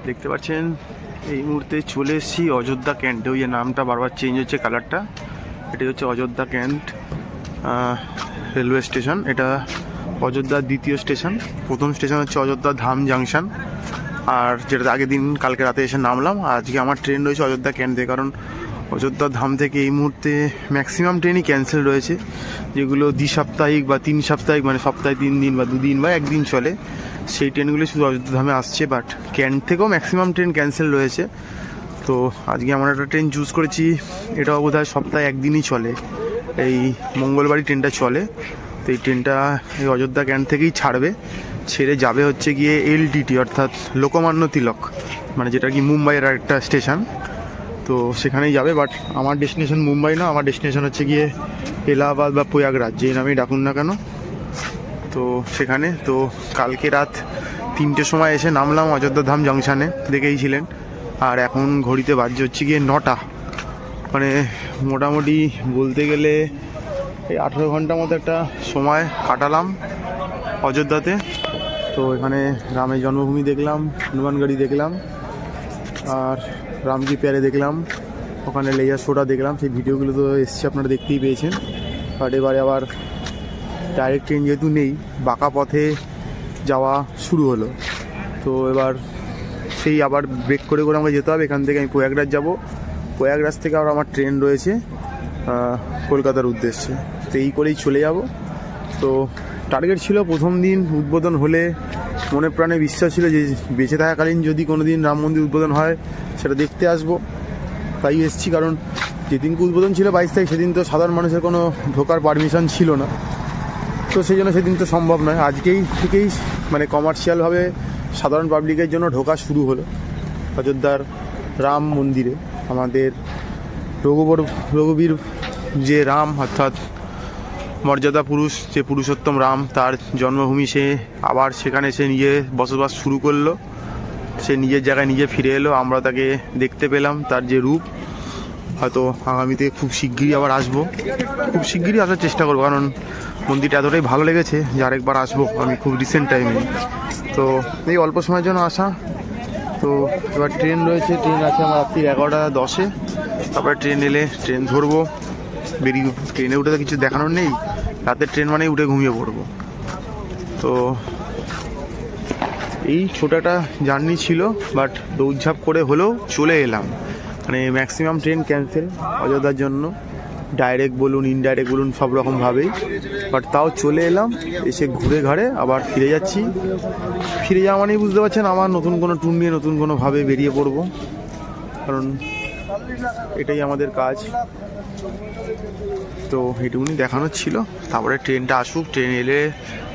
দেখতে পাচ্ছেন এই মুহূর্তে চলে এসেছি অযোধ্যা ক্যান্ট। ওই যে নামটা বারবার চেঞ্জ হচ্ছে কালারটা, এটি হচ্ছে অযোধ্যা ক্যান্ট রেলওয়ে স্টেশন। এটা অযোধ্যার দ্বিতীয় স্টেশন। প্রথম স্টেশন হচ্ছে অযোধ্যা ধাম জাংশন, আর যেটা আগের দিন কালকে রাতে এসে নামলাম। আজকে আমার ট্রেন রয়েছে অযোধ্যা ক্যান্ট থেকে, কারণ অযোধ্যা ধাম থেকে এই মুহূর্তে ম্যাক্সিমাম ট্রেনই ক্যান্সেল রয়েছে, যেগুলো দ্বিসাপ্তাহিক বা 3 সাপ্তাহিক, মানে সপ্তাহে 3 দিন বা 2 দিন বা 1 দিন চলে, সেই ট্রেনগুলি শুধু অযোধ্যা ধামে আসছে। বাট ক্যান্ট থেকেও ম্যাক্সিমাম ট্রেন ক্যান্সেল রয়েছে। তো আজকে আমরা একটা ট্রেন চুজ করেছি, এটাও বোধহয় সপ্তাহে 1 দিনই চলে, এই মঙ্গলবারই ট্রেনটা চলে। তো এই ট্রেনটা এই অযোধ্যা ক্যান্ট থেকেই ছাড়বে, ছেড়ে যাবে হচ্ছে গিয়ে এলটিটি অর্থাৎ লোকমান্য তিলক, মানে যেটা কি মুম্বাইয়ের একটা স্টেশন। তো সেখানেই যাবে। বাট আমার ডেস্টিনেশন মুম্বাই না, আমার ডেস্টিনেশন হচ্ছে গিয়ে এলাহাবাদ বা প্রয়াগরাজ, যে নামেই ডাকুন না কেন। তো সেখানে তো কালকে রাত 3টের সময় এসে নামলাম অযোধ্যা ধাম জাংশনে, দেখেইছিলেন। আর এখন ঘড়িতে বাজছে হচ্ছে গিয়ে 9টা, মানে মোটামুটি বলতে গেলে এই 18 ঘন্টার মতো একটা সময় কাটালাম অযোধ্যাতে। তো এখানে রামের জন্মভূমি দেখলাম, হনুমানগড়ি দেখলাম, আর রামজি প্যারে দেখলাম, ওখানে লেজার শোটা দেখলাম। সেই ভিডিওগুলো তো এসছে, আপনারা দেখতেই পেয়েছেন। বাট এবারে আবার ডাইরেক্ট ট্রেন যেহেতু নেই, বাঁকা পথে যাওয়া শুরু হলো। তো এবার সেই আবার ব্রেক করে করে আমাকে যেতে হবে। এখান থেকে আমি প্রয়াগরাজ যাব, প্রয়াগরাজ থেকে আবার আমার ট্রেন রয়েছে কলকাতার উদ্দেশ্যে। তো এই করেই চলে যাব। তো টার্গেট ছিল প্রথম দিন উদ্বোধন হলে, মনে প্রাণে বিশ্বাস ছিল যে বেঁচে থাকাকালীন যদি কোনো দিন রাম মন্দির উদ্বোধন হয় সেটা দেখতে আসবো। তাই এসেছি, কারণ যেদিনকে উদ্বোধন ছিল 22 তারিখ, সেদিন তো সাধারণ মানুষের কোনো ঢোকার পারমিশন ছিল না। তো সেই জন্য সেদিন তো সম্ভব নয়। আজকেই থেকেই মানে কমার্শিয়ালভাবে সাধারণ পাবলিকের জন্য ঢোকা শুরু হলো অযোধ্যার রাম মন্দিরে। আমাদের রঘুবীর যে রাম, অর্থাৎ মর্যাদা পুরুষ, যে পুরুষোত্তম রাম, তার জন্মভূমি, সে আবার সেখানে সে নিজে বসবাস শুরু করলো। সে নিজের জায়গায় নিজে ফিরে এলো, আমরা তাকে দেখতে পেলাম, তার যে রূপ। হয়তো আগামীতে খুব শিগগিরই আবার আসবো, খুব শিগগিরই আসার চেষ্টা করবো, কারণ মন্দিরটা এতটাই ভালো লেগেছে যে আরেকবার আসবো আমি খুব রিসেন্ট টাইমে। তো এই অল্প সময়ের জন্য আসা। তো এবার ট্রেন রয়েছে, ট্রেন আছে আমার রাত্রি 11:10-এ। তারপরে ট্রেন এলে ট্রেন ধরবো, বেরিয়ে। ট্রেনে উঠে তো কিছু দেখানোর নেই, রাতের ট্রেন মানেই উঠে ঘুমিয়ে পড়বো। তো এই ছোটো একটা জার্নি ছিল, বাট দৌড়ঝাঁপ করে হলেও চলে এলাম। মানে ম্যাক্সিমাম ট্রেন ক্যান্সেল অযোধ্যার জন্য, ডাইরেক্ট বলুন ইনডাইরেক্ট বলুন সব রকমভাবেই। বাট তাও চলে এলাম, এসে ঘুরে ঘাড়ে আবার ফিরে যাচ্ছি। ফিরে যাওয়া মানেই বুঝতে পারছেন আমার নতুন কোনো ট্যুর নিয়ে নতুন কোনোভাবে বেরিয়ে পড়বো, কারণ এটাই আমাদের কাজ। তো এটুকুনি দেখানোর ছিল। তারপরে ট্রেনটা আসুক, ট্রেন এলে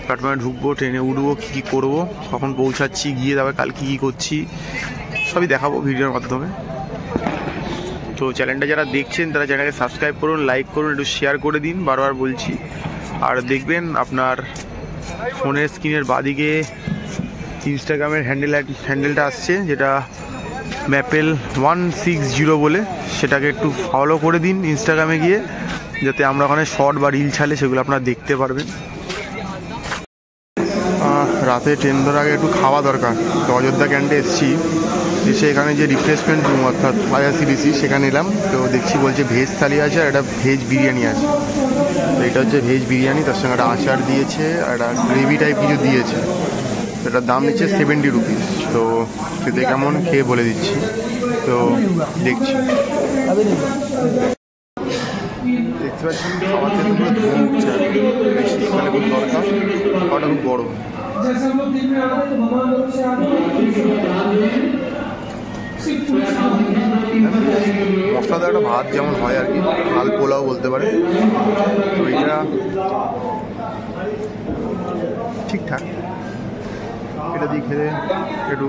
প্ল্যাটফর্মে ঢুকবো, ট্রেনে উঠবো, কী কী করবো, কখন পৌঁছাচ্ছি, গিয়ে তারপরে কাল কী কী করছি সবই দেখাবো ভিডিওর মাধ্যমে। তো চ্যানেলটা যারা দেখছেন তারা চ্যানেলকে সাবস্ক্রাইব করুন, লাইক করুন, একটু শেয়ার করে দিন, বারবার বলছি। আর দেখবেন আপনার ফোনের স্ক্রিনের বাঁদিকে ইনস্টাগ্রামের হ্যান্ডেলটা আসছে, যেটা ম্যাপেল 160 বলে, সেটাকে একটু ফলো করে দিন ইনস্টাগ্রামে গিয়ে, যাতে আমরা ওখানে শর্ট বা রিল ছাড়লে সেগুলো আপনারা দেখতে পারবেন। রাতে ট্রেন ধরার আগে একটু খাওয়া দরকার। তো অযোধ্যা ক্যান্টে এসেছি, এসে এখানে যে রিফ্রেশমেন্ট রুম অর্থাৎ আইআরসিটিসি, সেখানে এলাম। তো দেখছি বলছে ভেজ থালি আছে আর একটা ভেজ বিরিয়ানি আছে। তো এটা হচ্ছে ভেজ বিরিয়ানি, তার সঙ্গে একটা আচার দিয়েছে আর একটা গ্রেভি টাইপ কিছু দিয়েছে। এটার দাম নিচ্ছে 70 রুপিস। তো খেতে কেমন খেয়ে বলে দিচ্ছি। তো দেখছি, দেখতে পাচ্ছেন খাওয়ার থেকে পুরো ধোঁয়া উঠছে, বেশি এখানে খুব দরকার, খাওয়াটা খুব গরম। মশলাদার একটা ভাত যেমন হয় আর কি, হাল পোলাও বলতে পারে। তো এটা ঠিকঠাক, এটা দিয়ে খেলে একটু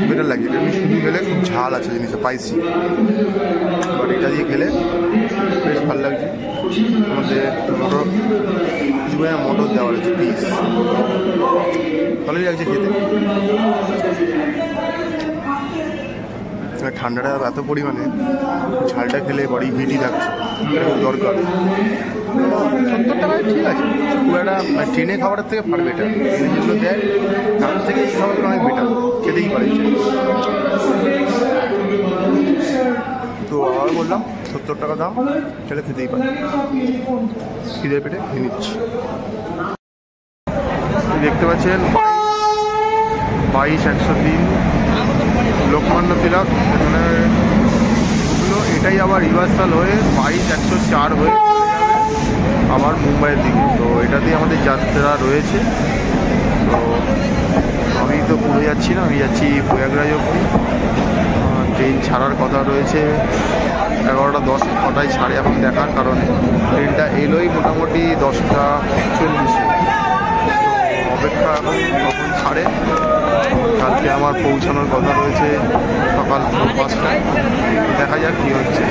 বেটার লাগে। এটা শুধু খেলে খুব ঝাল আছে জিনিসটা, স্পাইসি। বাট এটা দিয়ে খেলে বেশ ভালো লাগছে। আমাদের মটর মটর দেওয়া রয়েছে পিস, ভালোই লাগছে খেতে। ঠান্ডাটা এত পরিমাণে, ঝালটা খেলে বডি হিটই থাকছে, এটা খুব দরকার। 70 টাকায় ঠিক আছে, খুব একটা ট্রেনে খাবারের থেকে পারবে। এটা ট্রেনে যেগুলো দেয় থেকে এই খাবারগুলো অনেক বেটার, খেতেই পারে। তো আবার বললাম 70 টাকা দাম, খেলে খেতেই পারে, খিদে পেটে খেয়ে নিচ্ছি। দেখতে পাচ্ছেন 22-103 লোকমান্য তিলক, এখানে এটাই আবার রিভার্সাল হয়ে 22-104 হয়ে আবার মুম্বাইয়ের দিকে। তো এটাতেই আমাদের যাত্রা রয়েছে। তো আমি তো পুরো যাচ্ছি না, আমি যাচ্ছি প্রয়াগরাজ অবধি। ট্রেন ছাড়ার কথা রয়েছে 11:10 কটায় ছাড়ে এখন দেখার, কারণ ট্রেনটা এলোই মোটামুটি 10:41। অপেক্ষা এখন কখন ছাড়ে। কালকে আমার পৌঁছানোর কথা রয়েছে সকাল 5টায়, দেখা যাক কী হচ্ছে।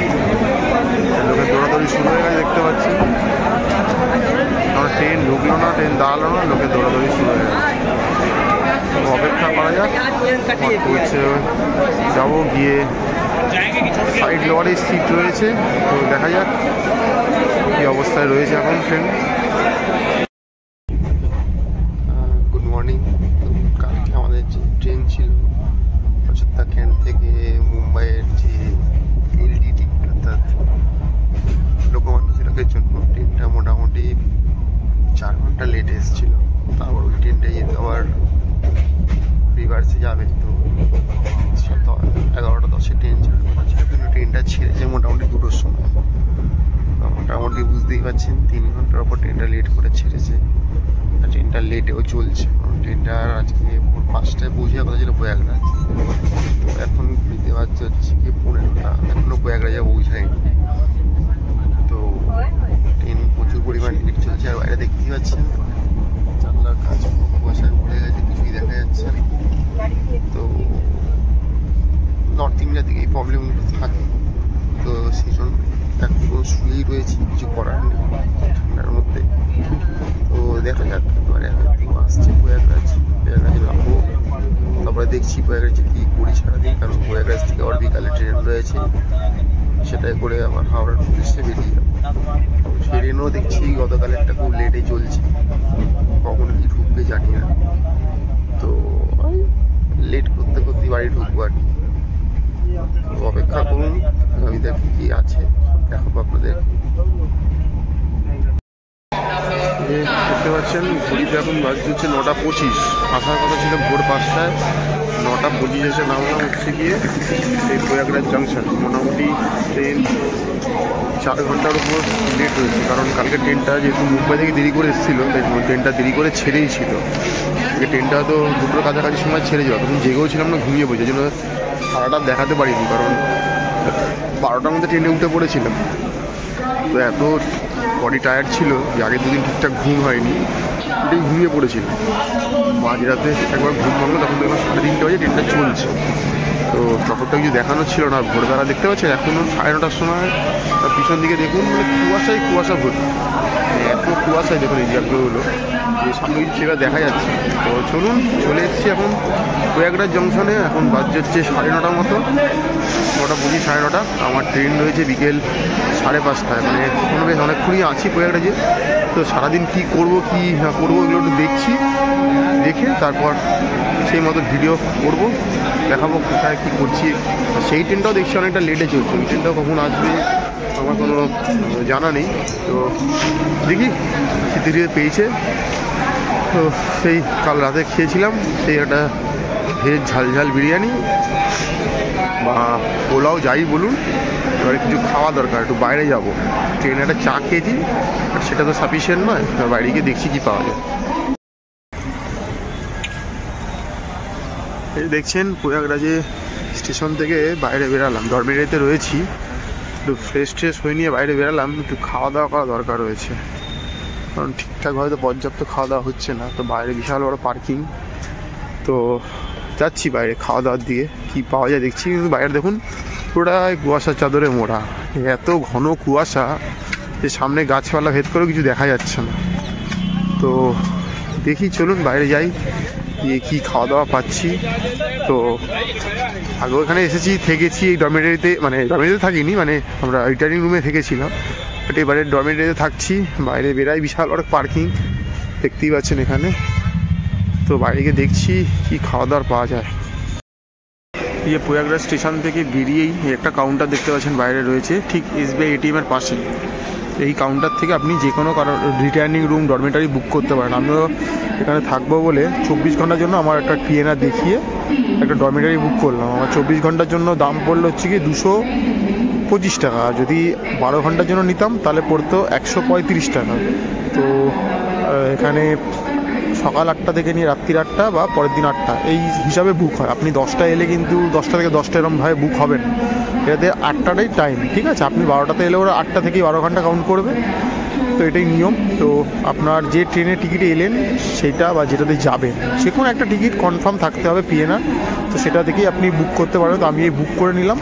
লোকের দৌড়াদৌড়ি শুরু হয়ে গেছে দেখতে পাচ্ছি, কারণ ট্রেন ঢুকলো না, ট্রেন দাঁড়ালো না, লোকের দৌড়াদৌড়ি শুরু হয়ে গেছে। অপেক্ষা করা যাক, হচ্ছে যাবো গিয়ে সাইড লোয়ারে সিট রয়েছে, তো দেখা যাক কী অবস্থায় রয়েছে এখন ট্রেন। Good morning. তো কালকে আমাদের যে ট্রেন ছিল অযোধ্যা ক্যান্ট থেকে মুম্বাইয়ের যে এলডিটি অর্থাৎ লোকমান্য তিলকের জন্য, ট্রেনটা মোটামুটি 4 ঘন্টা লেট এসেছিল। তারপর ওই ট্রেনটা যেহেতু আবার রিভার্সে যাবে, তো 11:10 ট্রেন ছিল, কিন্তু ট্রেনটা ছেড়েছে মোটামুটি 2টোর সময়। মোটামুটি বুঝতেই পারছেন 3 ঘন্টার ওপর ট্রেনটা লেট করে ছেড়েছে। ট্রেনটা লেটেও চলছে, ট্রেনটা আজকে ভোর 5টায় পৌঁছে কথা ছিল প্রয়াগরাজ, এখন ঘুরতে পারছে হচ্ছে কি 15টা, এখনও প্রয়াগরাজে পৌঁছায়নি। তো ট্রেন প্রচুর পরিমাণ লেট চলছে। আর বাইরে দেখতেই পাচ্ছেন জানলার কাজ কুয়াশায় ভরে গেছে, কিছুই দেখা যাচ্ছে না। তো নর্থ ইন্ডিয়া থেকে এই প্রবলেমগুলো থাকে, তো সেই জন্য এখন শুয়েই রয়েছি, কিছু করার নেই ঠান্ডার মধ্যে। তো দেখা যাক এবারে আসছে প্রয়াগরাজে নামবো, তারপরে দেখছি প্রয়াগরাজে কী করি সারাদিন, কারণ প্রয়াগরাজ থেকে আবার বিকালে ট্রেন রয়েছে, সেটাই করে আবার হাওড়ার উদ্দেশ্যে বেরিয়ে যাবো। সেই ট্রেনও দেখছি গতকাল একটা খুব লেটে চলছে, কখন কি ঢুকবে জানি না। তো লেট করতে করতে বাড়ি ঢুকবো আর কি। অপেক্ষা করুন, আমি দেখি কি আছে, দেখাবো আপনাদের। দেখতে পাচ্ছেন ঘড়িতে এখন বাজছে হচ্ছে 9:25, আসার কথা ছিল ভোর 5টায়, 9:25 এসে নামলাম হচ্ছে গিয়ে এই প্রয়াগরাজ জাংশন। মোটামুটি ট্রেন 4 ঘন্টার উপর লেট হয়েছে, কারণ কালকে ট্রেনটা যেহেতু মুম্বাই থেকে দেরি করে এসেছিলো, তাই ট্রেনটা দেরি করে ছেড়েই ছিল। ট্রেনটা তো 2টোর কাছাকাছি সময় ছেড়ে যাওয়া, তখন জেগেও ছিলাম না, ঘুমিয়ে পড়েছে, জন্য সারাটা দেখাতে পারিনি, কারণ 12টার মধ্যে ট্রেনে উঠে পড়েছিলাম। তো এত বডি টায়ার্ড ছিল যে আগের দুদিন ঠিকঠাক ঘুম হয়নি, এটাই ঘুমিয়ে পড়েছিল। মাঝরাতে একবার ঘুম ভাঙলো, তখন দেখলাম 3:30 বাজে ট্রেনটা চলছে। তো তখন তো কিছু দেখানো ছিল না। ভোরবেলা দেখতে পাচ্ছেন এখনও 9:30টার সময়, তার পিছন দিকে দেখুন মানে কুয়াশা ভর্তি, এত কুয়াশায় দেখুন এই জায়গাগুলো, যে সামনে কিছু সেটা দেখা যাচ্ছে। তো চলুন, চলে এসেছি এখন প্রয়াগরাজ জংশনে। এখন বাজছে হচ্ছে 9:30 মতো, 9:20, 9:30। আমার ট্রেন রয়েছে বিকেল 5:30টায়, মানে এখনো বেশ অনেকক্ষণই আছি প্রয়াগরাজে। তো সারাদিন কী করবো কি না করবো এগুলো একটু দেখছি, দেখে তারপর সেই মতো ভিডিও করব, দেখাবো কোথায় কী করছি। সেই ট্রেনটাও দেখছি অনেকটা লেটে চলছে, ওই ট্রেনটাও কখন আসবে আমার কোনো জানা নেই। তো দেখি খিচুড়ি পেয়েছে, তো সেই কাল রাতে খেয়েছিলাম সেই একটা ভেজ ঝাল বিরিয়ানি বা পোলাও যাই বলুন, এবারে কিছু খাওয়া দরকার, একটু বাইরে যাবো। ট্রেনে একটা চা খেয়েছি, সেটা তো সাফিসিয়েন্ট নয়, বাইরে গিয়ে দেখছি কী পাওয়া যায়। এই দেখছেন প্রয়াগরাজে স্টেশন থেকে বাইরে বেরালাম, ডরমিটরিতে রয়েছি, একটু ফ্রেশ হয়ে নিয়ে বাইরে বেরালাম, একটু খাওয়া দাওয়া করা দরকার রয়েছে, কারণ ঠিকঠাকভাবে তো পর্যাপ্ত খাওয়া দাওয়া হচ্ছে না। তো বাইরে বিশাল বড় পার্কিং, তো যাচ্ছি বাইরে খাওয়া দাওয়ার দিয়ে কী পাওয়া যায় দেখছি। কিন্তু বাইরে দেখুন পুরোটাই কুয়াশার চাদরে মোড়া, এত ঘন কুয়াশা যে সামনে গাছপালা ভেদ করেও কিছু দেখা যাচ্ছে না। তো দেখি, চলুন বাইরে যাই, গিয়ে কী খাওয়া দাওয়া পাচ্ছি। তো আগে ওখানে এসেছি, থেকেছি এই ডরমিটরিতে, মানে ডরমিটরিতে থাকিনি, মানে আমরা রিটার্নিং রুমে থেকেছিলাম, বাট এবারে ডরমিটরিতে থাকছি। বাইরে বেরাই বিশাল বড় পার্কিং দেখতেই পাচ্ছেন এখানে। তো বাইরে গিয়ে দেখছি কি খাওয়া দাওয়ার পাওয়া যায়। এই যে প্রয়াগরাজ স্টেশন থেকে বেরিয়েই একটা কাউন্টার দেখতে পাচ্ছেন বাইরে রয়েছে, ঠিক SBI ATM এর পাশে। এই কাউন্টার থেকে আপনি যে কোনো কারোর রিটার্নিং রুম ডরমেটারি বুক করতে পারেন। আমিও এখানে থাকবো বলে 24 ঘন্টার জন্য আমার একটা PNR দেখিয়ে একটা ডরমেটারি বুক করলাম। আমার 24 ঘন্টার জন্য দাম পড়লো হচ্ছে কি 225 টাকা। যদি 12 ঘন্টার জন্য নিতাম তাহলে পড়তো 135 টাকা। তো এখানে সকাল 8টা থেকে নিয়ে রাত্রির 8টা বা পরের দিন 8টা এই হিসাবে বুক হয়। আপনি 10টা এলে কিন্তু 10টা থেকে 10টা এরকমভাবে বুক হবেন, এটাতে 8টাটাই টাইম, ঠিক আছে। আপনি 12টাতে এলে ওরা 8টা থেকে 12 ঘন্টা কাউন্ট করবে, তো এটাই নিয়ম। তো আপনার যে ট্রেনের টিকিটে এলেন সেইটা বা যেটাতে যাবেন যে কোনো একটা টিকিট কনফার্ম থাকতে হবে PNR, তো সেটা থেকেই আপনি বুক করতে পারবেন। তো আমি এই বুক করে নিলাম।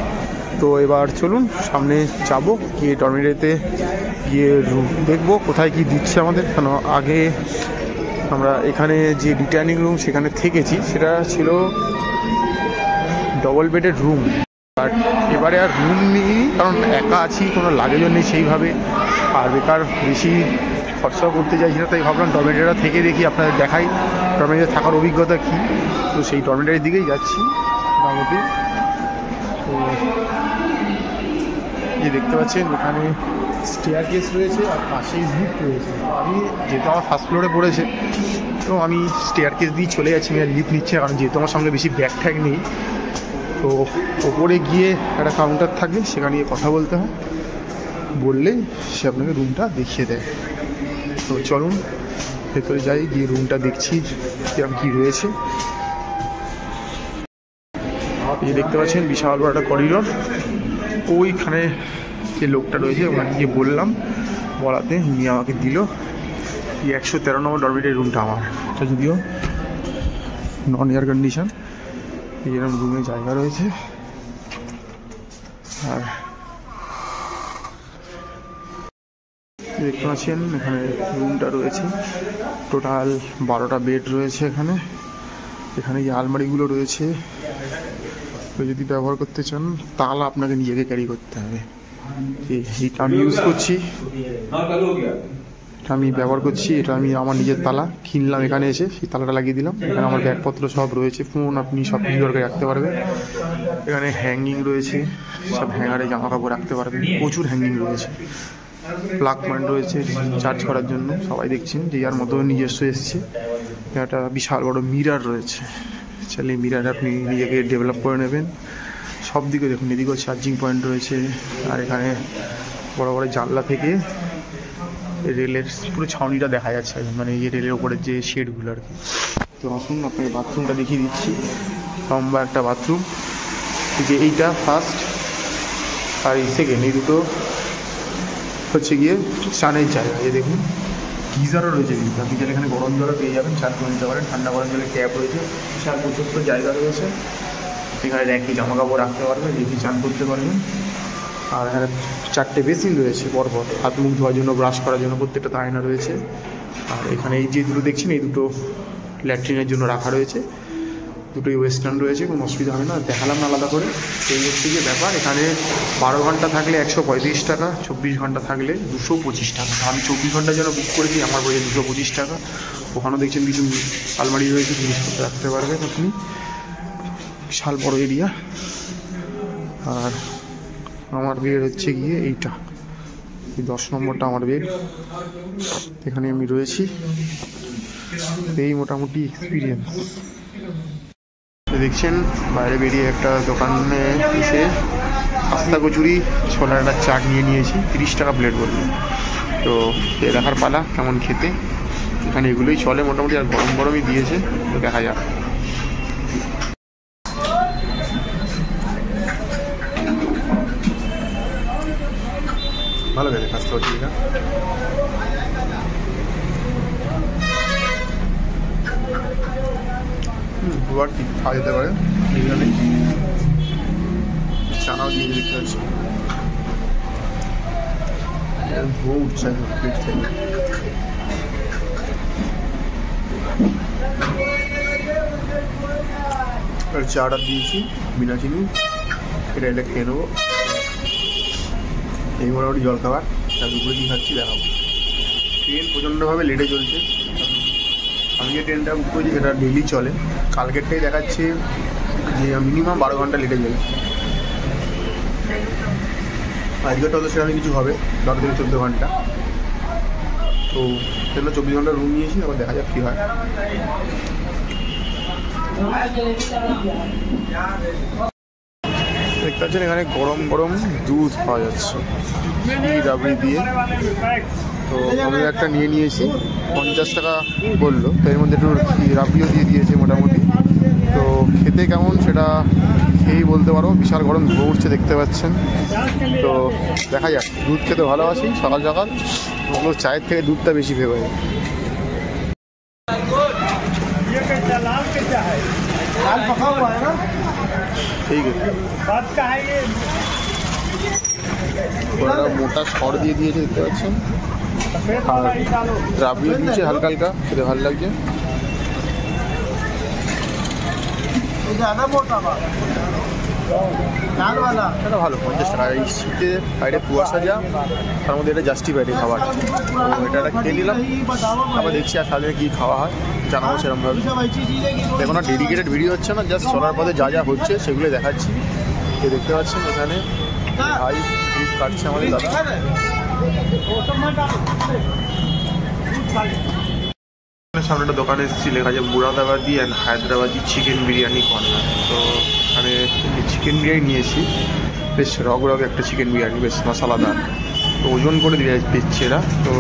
তো এবার চলুন সামনে যাবো, গিয়ে ডরমেটারিতে গিয়ে দেখবো কোথায় কি দিচ্ছে আমাদের। কেন আগে আমরা এখানে যে রিটার্নিং রুম সেখানে থেকেছি সেটা ছিল ডবল বেডের রুম, বাট এবারে আর রুম নিই, কারণ একা আছি, কোনো লাগেজও নেই সেইভাবে, আর বেকার বেশি খরচাও করতে চাইছি না। তাই ভাবলাম ডরমেটারিটা থেকে দেখি, আপনাদের দেখাই ডরমেটারিতে থাকার অভিজ্ঞতা কী। তো সেই ডরমেটারির দিকেই যাচ্ছি মোটামুটি। তো যে দেখতে পাচ্ছেন এখানে স্টেয়ার কেস রয়েছে আর পাশেই লিফট রয়েছে। আমি যেহেতু আমার ফার্স্ট ফ্লোরে পড়েছে, তো আমি স্টেয়ার কেস দিয়ে চলে যাচ্ছি, আমি আর লিফট নিচ্ছে, কারণ যেহেতু আমার সঙ্গে বেশি ব্যাগ ট্যাগ নেই। তো ওপরে গিয়ে একটা কাউন্টার থাকে, সেখানে গিয়ে কথা বলতে হয়, বললেই সে আপনাকে রুমটা দেখিয়ে দেয়। তো চলুন ভেতরে যাই, গিয়ে রুমটা দেখছি কিরকম কী রয়েছে। এই যে দেখতে পাচ্ছেন বিশাল বড় একটা করিডোর, ওইখানে যে লোকটা রয়েছে ওনাকে গিয়ে বললাম, বলাতে উনি আমাকে দিল এই 113 নম্বর ডরমেটারি রুমটা আমার। এটা যদিও নন এয়ার কন্ডিশন, এরকম রুমে জায়গা রয়েছে। আর দেখতে পাচ্ছেন এখানে রুমটা রয়েছে, টোটাল 12টা বেড রয়েছে এখানে। এখানে এই আলমারিগুলো রয়েছে, তো যদি ব্যবহার করতে চান তাহলে আপনাকে নিজেকে ক্যারি করতে হবে। এইটা আমি ইউজ করছি, আমি ব্যবহার করছি, এটা আমি আমার নিজের তালা কিনলাম এখানে এসে, সেই তালাটা লাগিয়ে দিলাম। এখানে আমার ব্যাগপত্র সব রয়েছে, ফোন আপনি সব কিছু দরকার রাখতে পারবেন। এখানে হ্যাঙ্গিং রয়েছে, সব হ্যাঙ্গারে জামা কাপড় রাখতে পারবেন, প্রচুর হ্যাঙ্গিং রয়েছে। প্লাগ পয়েন্ট রয়েছে চার্জ করার জন্য, সবাই দেখছেন যে যার মতো নিজস্ব এসছে। একটা বিশাল বড় মিরার রয়েছে, চাইলে মিরারে আপনি নিজেকে ডেভেলপ করে নেবেন। সব দিকে দেখুন, এদিকেও চার্জিং পয়েন্ট রয়েছে। আর এখানে বড় বড় জানলা থেকে রেলের পুরো ছাউনিটা দেখা যাচ্ছে, মানে এই রেলের ওপরের যে শেডগুলো আর কি। তো আসুন আপনাকে বাথরুমটা দেখিয়ে দিচ্ছি। লম্বা একটা বাথরুম, যে এইটা ফার্স্ট আর এই সেকেন্ড, এই দুটো হচ্ছে গিয়ে স্নানের জায়গা। এই দেখুন গিজারও রয়েছে, কিন্তু আপনি যেটা এখানে গরম জলও পেয়ে যাবেন, চান করে নিতে পারেন। ঠান্ডা গরম জলের ট্যাপ রয়েছে, বিশাল প্রশস্ত জায়গা রয়েছে। এখানে র্যাকে জামা কাপড় রাখতে পারবেন, রেখে চান করতে পারবেন। আর এখানে 4টে বেসিন রয়েছে পরপর, হাত মুখ ধোয়ার জন্য, ব্রাশ করার জন্য, প্রত্যেকটা আয়না রয়েছে। আর এখানে এই যে দুটো দেখছেন, এই দুটো ল্যাট্রিনের জন্য রাখা রয়েছে, দুটোই ওয়েস্টার্ন রয়েছে, কোনো অসুবিধা হবে না, দেখালাম না আলাদা করে। এই হচ্ছে যে ব্যাপার। এখানে 12 ঘন্টা থাকলে 135 টাকা, 24 ঘন্টা থাকলে 225 টাকা। আমি 24 ঘন্টার জন্য বুক করেছি, আমার বইয়ে 225 টাকা। ওখানেও দেখছেন কিছু আলমারি রয়েছে, জিনিসপত্র রাখতে পারবেন আপনি, বিশাল বড় এরিয়া। আর আমার বেড হচ্ছে গিয়ে এইটা, এই 10 নম্বরটা আমার বেড, এখানে আমি রয়েছি। এই মোটামুটি এক্সপিরিয়েন্স। দেখছেন বাইরে বেরিয়ে একটা দোকানে এসে খাস্তা কচুরি ছোলার একটা চাট নিয়েছি, 30 টাকা প্লেট বললো। তো এ দেখার পালা কেমন খেতে। এখানে এগুলোই চলে মোটামুটি, আর গরম গরমই দিয়েছে, তো দেখা যাক। ভালো গেছে খাস্তা কচুরিটা। দুবার ঠিক খাওয়া যেতে পারে, এখানে চানাও দিয়ে দেখতে পাচ্ছি, ধোয়া উঠছে প্লেট থেকে। আর চাটা দিয়েছি বিনা চিনি, এটা খেয়ে নেবো। এই মোটামুটি জল খাবার, তার দুপুরে কী খাচ্ছি দেখাবো। ট্রেন প্রচণ্ডভাবে লেটে চলছে, আমি যে ট্রেনটা বুক করেছি সেটা ডেলি চলে, কালকেরটাই দেখাচ্ছে যে মিনিমাম 12 ঘন্টা লেটে যাবে। আজকেরটা হতো সেখানে কিছু হবে 12 থেকে 14 ঘন্টা। তো সেটা 24 ঘন্টা রুম নিয়েছি, আবার দেখা যাক কী হয়। দেখতে পাচ্ছেন এখানে গরম গরম দুধ পাওয়া যাচ্ছে রাবড়ি দিয়ে। তো আমি একটা নিয়ে নিয়েছি, 50 টাকা বললো, তো এর মধ্যে একটু রাবড়িও দিয়ে দিয়েছে মোটামুটি। তো খেতে কেমন সেটা খেয়েই বলতে পারো। বিশাল গরম ধোয়া উঠছে দেখতে পাচ্ছেন। তো দেখা যাক, দুধ খেতে ভালোবাসি সকাল সকাল, ওগুলো চায়ের থেকে দুধটা বেশি ফেভারিট। ঠিক আছে, মোটা সর দিয়ে দিয়েছে দেখতে পাচ্ছেন, আর রাবড়িও দিয়েছে হালকা হালকা, খেতে ভালো লাগছে। এটা ভালো, 50 টাকা। এই শীতে বাইরে কুয়াশা যা, তার মধ্যে এটা জাস্টিফাইড এই খাবার। তো এটা খেয়ে নিলাম, আবার দেখছি আর সাথে কী খাওয়া হয় জানাবো সেরকমভাবে। এখন আর ডেডিকেটেড ভিডিও হচ্ছে না, জাস্ট চলার পথে যা যা হচ্ছে সেগুলো দেখাচ্ছি। তো দেখতে পাচ্ছেন এখানে ভাই দুধ কাটছে আমাদের দাদা। সামনে একটা দোকানে এসেছি, লেখা আছে Moradabadi and Hyderabadi chicken biryani corner. তো এখানে চিকেন বিরিয়ানি নিয়েছি, বেশ রগ একটা চিকেন বিরিয়ানি, বেশ মশলাদার। তো ওজন করে দিচ্ছে এরা। তো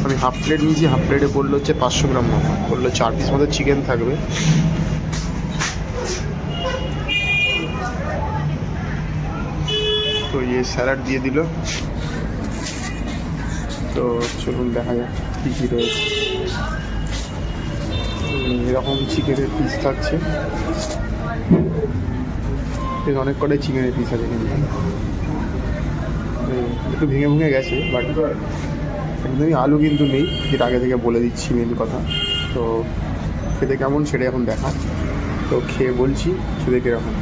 আমি হাফ প্লেট নিয়েছি, হাফ প্লেটে পড়লো হচ্ছে 500 গ্রাম মতো, বললো 4 পিস মতো চিকেন থাকবে। তো স্যালাড দিয়ে দিল। তো চলুন দেখা যাক কী কী রয়েছে। এরকম চিকেনের পিস থাকছে, অনেক কটাই চিকেনের পিস আছে, কিন্তু একটু ভেঙে ভেঙে গেছে, বাট একদমই আলু কিন্তু নেই, যেটা আগে থেকে বলে দিচ্ছি মেন কথা। তো খেতে কেমন সেটা এখন দেখা। তো খেয়ে বলছি খেতে কীরকম।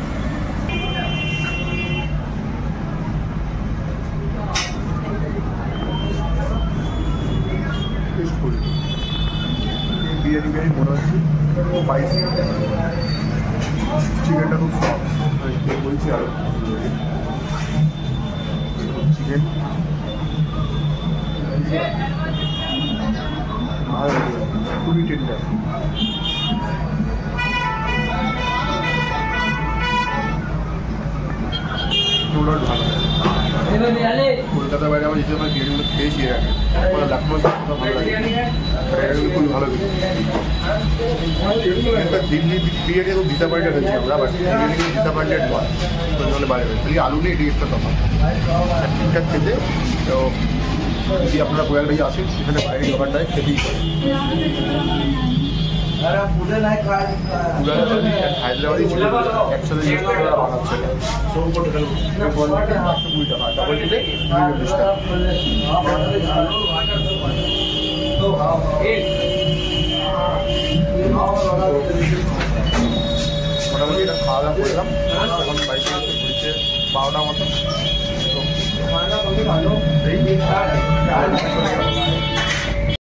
বিরিয়ানি মনে হচ্ছে স্পাইসি, চিকেনটা খুব সফট, বলছি আরো চিকেন ভালো, খুবই টেন্ডার। ভালো, কলকাতার বাইরে আমার যেতে বিরিয়ানিগুলো খেয়েছি, লখনৌ ভালো লাগে, খুবই ভালো। দিল্লি বিরিয়ানি খুব ডিসঅ্যাপয়েন্টেড হয়েছি আমরা, বাট বিরিয়ানি কিন্তু ডিসঅ্যাপয়েন্টেড নয়, তাহলে বাইরে খালি আলু নেই, এটি একটা তফাৎ ঠিকঠাক খেতে। তো যদি আপনারা কোয়ালবাড়ি আসেন, সেখানে বাইরের দোকানটায় খেতেই পারেন। হায়দ্রাবাদি ছিল একসাথে বানাচ্ছে, 20 টাকা, ডাবল দিলে 40 টাকা। মোটামুটি এটা খাওয়া দাওয়া করলাম, এখন বাইকে ঘুরছে 12টা মতো।